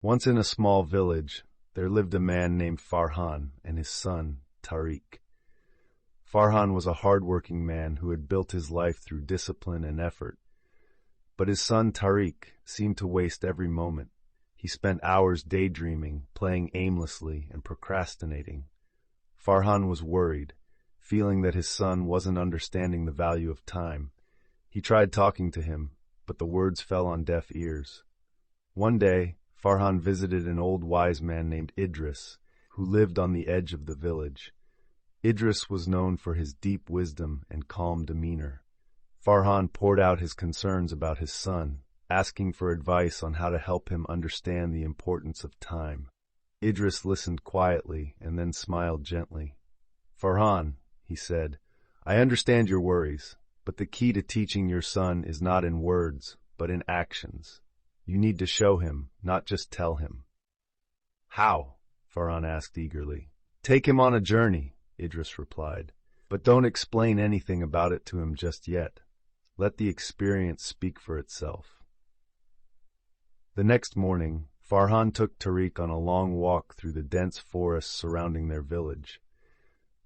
Once in a small village, there lived a man named Farhan and his son, Tariq. Farhan was a hard-working man who had built his life through discipline and effort. But his son Tariq seemed to waste every moment. He spent hours daydreaming, playing aimlessly, and procrastinating. Farhan was worried, feeling that his son wasn't understanding the value of time. He tried talking to him, but the words fell on deaf ears. One day, Farhan visited an old wise man named Idris, who lived on the edge of the village. Idris was known for his deep wisdom and calm demeanor. Farhan poured out his concerns about his son, asking for advice on how to help him understand the importance of time. Idris listened quietly and then smiled gently. "Farhan," he said, "I understand your worries, but the key to teaching your son is not in words, but in actions. You need to show him, not just tell him." "How?" Farhan asked eagerly. "Take him on a journey," Idris replied, "but don't explain anything about it to him just yet. Let the experience speak for itself." The next morning, Farhan took Tariq on a long walk through the dense forest surrounding their village.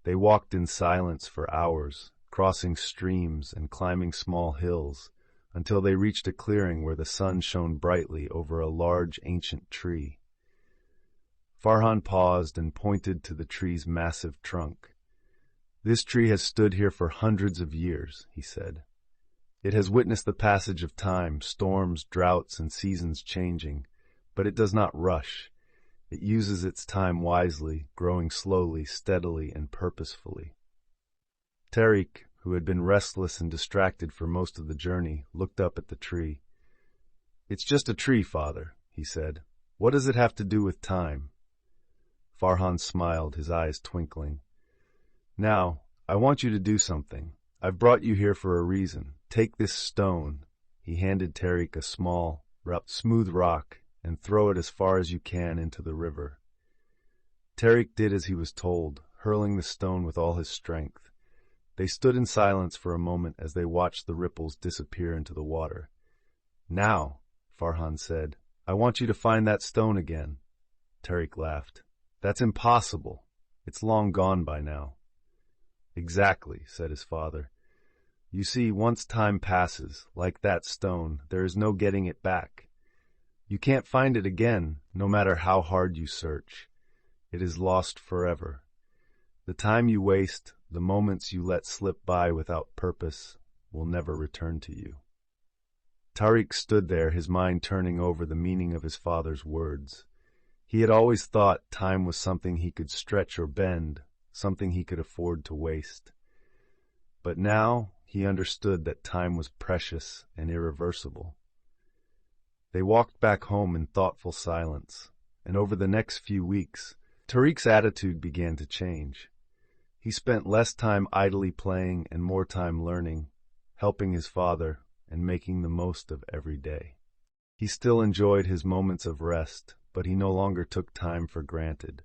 They walked in silence for hours, crossing streams and climbing small hills, until they reached a clearing where the sun shone brightly over a large ancient tree. Farhan paused and pointed to the tree's massive trunk. "This tree has stood here for hundreds of years," he said. "It has witnessed the passage of time, storms, droughts, and seasons changing, but it does not rush. It uses its time wisely, growing slowly, steadily, and purposefully." Tariq, who had been restless and distracted for most of the journey, looked up at the tree. "It's just a tree, father," he said. "What does it have to do with time?" Farhan smiled, his eyes twinkling. "Now, I want you to do something. I've brought you here for a reason. Take this stone." He handed Tariq a small, smooth rock, and throw it as far as you can into the river. Tariq did as he was told, hurling the stone with all his strength. They stood in silence for a moment as they watched the ripples disappear into the water. "Now," Farhan said, "I want you to find that stone again." Tariq laughed. "That's impossible. It's long gone by now." "Exactly," said his father. "You see, once time passes, like that stone, there is no getting it back. You can't find it again, no matter how hard you search. It is lost forever. The time you waste, the moments you let slip by without purpose, will never return to you." Tariq stood there, his mind turning over the meaning of his father's words. He had always thought time was something he could stretch or bend, something he could afford to waste. But now he understood that time was precious and irreversible. They walked back home in thoughtful silence, and over the next few weeks, Tariq's attitude began to change. He spent less time idly playing and more time learning, helping his father, and making the most of every day. He still enjoyed his moments of rest, but he no longer took time for granted.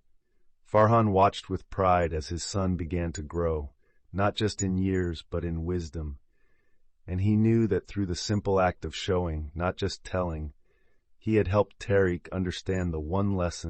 Farhan watched with pride as his son began to grow, not just in years but in wisdom, and he knew that through the simple act of showing, not just telling, he had helped Tariq understand the one lesson